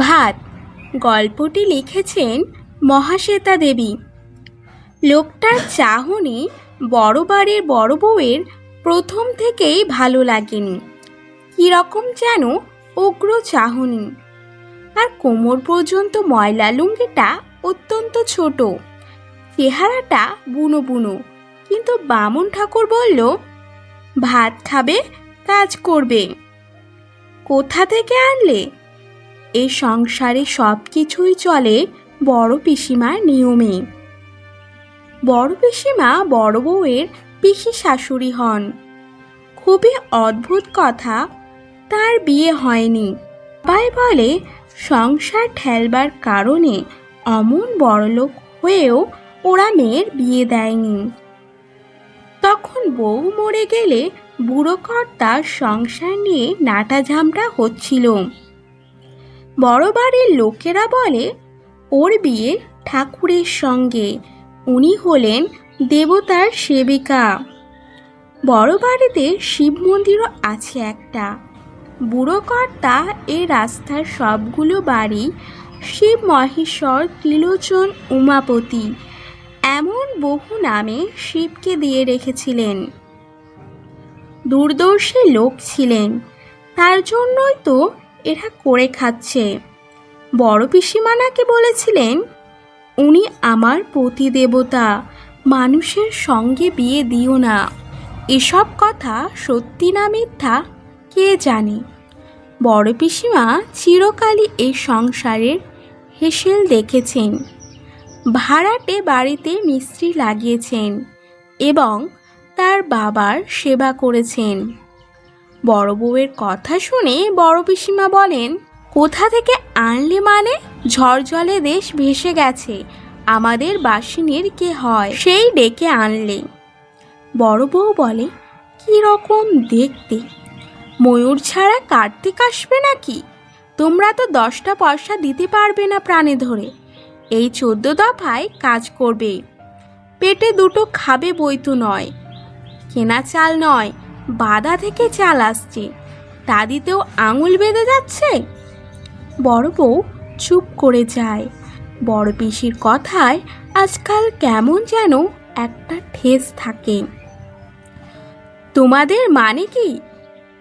ভাত গল্পটি লিখেছেন মহাশ্বেতা দেবী। লোকটার চাহনি বড় বাড়ির বড় বউয়ের প্রথম থেকেই ভালো লাগেনি। কীরকম যেন উগ্র চাহনি, আর কোমর পর্যন্ত ময়লা লুঙ্গিটা অত্যন্ত ছোট, চেহারাটা বুনো বুনো। কিন্তু বামুন ঠাকুর বলল, ভাত খাবে, কাজ করবে। কোথা থেকে আনলে? এই সংসারে সব কিছুই চলে বড় পিসিমার নিয়মে। বড় পিসিমা বড় বউয়ের পিসি শাশুড়ি হন। খুবই অদ্ভুত কথা, তার বিয়ে হয়নি। সবাই বলে সংসার ঠেলবার কারণে অমন বড়লোক হয়েও ওরা মেয়ের বিয়ে দেয়নি। তখন বউ মরে গেলে বুড়ো কর্তার সংসার নিয়ে নাটাঝামটা হচ্ছিল। বড় বাড়ির লোকেরা বলে ওর বিয়ে ঠাকুরের সঙ্গে, উনি হলেন দেবতার সেবিকা। বড় বাড়িতে শিব মন্দিরও আছে একটা। বুড়ো কর্তা এই রাস্তার সবগুলো বাড়ি শিব, মহেশ্বর, ত্রিলোচন, উমাপতি এমন বহু নামে শিবকে দিয়ে রেখেছিলেন। দূরদর্শী লোক ছিলেন, তার জন্যই তো এরা করে খাচ্ছে। বড় পিসিমানাকে বলেছিলেন, উনি আমার পতি দেবতা, মানুষের সঙ্গে বিয়ে দিও না। এসব কথা সত্যি না মিথ্যা কে জানে। বড় পিসিমা চিরকালই এই সংসারের হেসেল দেখেছেন। ভাড়াটে বাড়িতে মিস্ত্রি লাগিয়েছেন এবং তার বাবার সেবা করেছেন। বড় বউয়ের কথা শুনে বড় পিসিমা বলেন, কোথা থেকে আনলে মানে? ঝড় জলে দেশ ভেসে গেছে, আমাদের বাসিনীর কে হয়, সেই ডেকে আনলে। বড় বউ বলে, কি রকম দেখতে, ময়ূর ছাড়া কার্তিক আসবে নাকি? তোমরা তো 10টা পয়সা দিতে পারবে না প্রাণে ধরে। এই 14 দফায় কাজ করবে, পেটে দুটো খাবে বই তো নয়। কেনা চাল নয়, বাদা থেকে চাল আসছে, তা দিতেও আঙুল বেঁধে যাচ্ছে। বড় বউ চুপ করে যায়। বড় পিসির কথায় আজকাল কেমন যেন একটা ঠেস থাকে। তোমাদের মানে কি?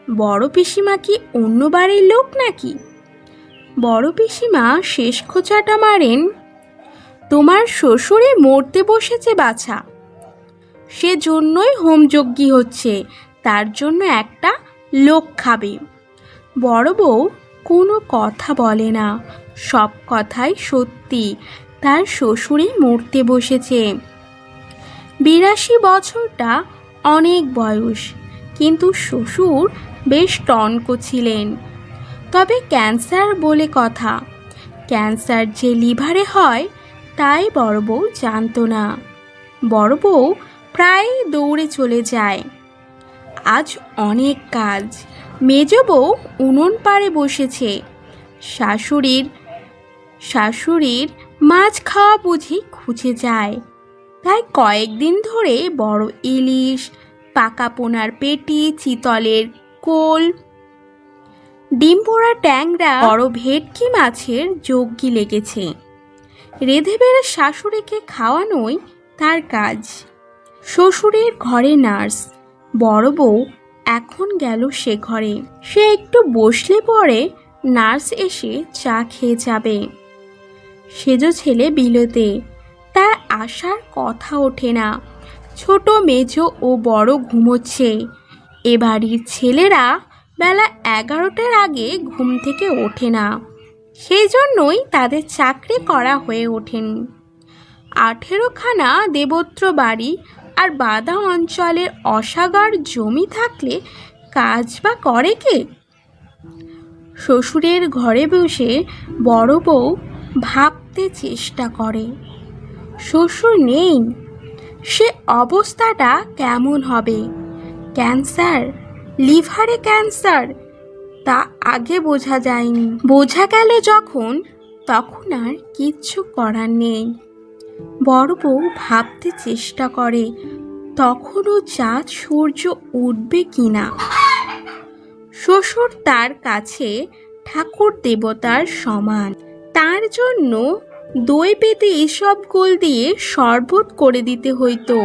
বড় পিসিমা কি অন্য বাড়ির লোক নাকি? বড় পিসিমা শেষ খোঁচাটা মারেন, তোমার শ্বশুরে মরতে বসেছে বাছা, সেজন্যই হোমযজ্ঞী হচ্ছে, তার জন্য একটা লোক খাবে। বড় বউ কোনো কথা বলে না, সব কথাই সত্যি। তার শ্বশুরে মরতে বসেছে। 82 বছরটা অনেক বয়স, কিন্তু শ্বশুর বেশ টনক ছিলেন। তবে ক্যান্সার বলে কথা। ক্যান্সার যে লিভারে হয় তাই বড় বউ জানত না। বড় বউ প্রায় দৌড়ে চলে যায়। আজ অনেক কাজ। মেজ বউ উনুন পাড়ে বসেছে। শাশুড়ির মাছ খাওয়া বুঝি খুঁজে যায়। তাই কয়েকদিন ধরে বড় ইলিশ, পাকা পোনার পেটি, চিতলের কোল, ডিম পোড়া ট্যাংরা, বড় ভেটকি মাছের যজ্ঞি লেগেছে। রেঁধে বেড়ে শাশুড়িকে খাওয়ানোই তার কাজ। শ্বশুরের ঘরে নার্স। বড় বউ এখন গেল সে ঘরে। সে একটু বসলে পরে নার্স এসে চা খেয়ে যাবে। সেজো ছেলে বিলেতে, তার আসার কথা ওঠে না। ছোট, মেজ ও বড় ঘুমোচ্ছে। এ বাড়ির ছেলেরা বেলা 11টার আগে ঘুম থেকে ওঠে না, সেই জন্যই তাদের চাকরি করা হয়ে ওঠেনি। 18খানা দেবত্র বাড়ি আর বাঁধা অঞ্চলের অসাগর জমি থাকলে কাজ বা করে কে? শ্বশুরের ঘরে বসে বড় বউ ভাবতে চেষ্টা করে, শ্বশুর নেই, সে অবস্থাটা কেমন হবে? ক্যান্সার, লিভারে ক্যান্সার, তা আগে বোঝা যায়নি। বোঝা গেল যখন, তখন আর কিচ্ছু করার নেই। বড় বউ ভাবতে চেষ্টা করে তখনও চাঁদ সূর্য উঠবে কিনা। শ্বশুর তার কাছে ঠাকুর দেবতার সমান। তার জন্য দই পেতে এসব গোল দিয়ে শরবত করে দিতে হইতো।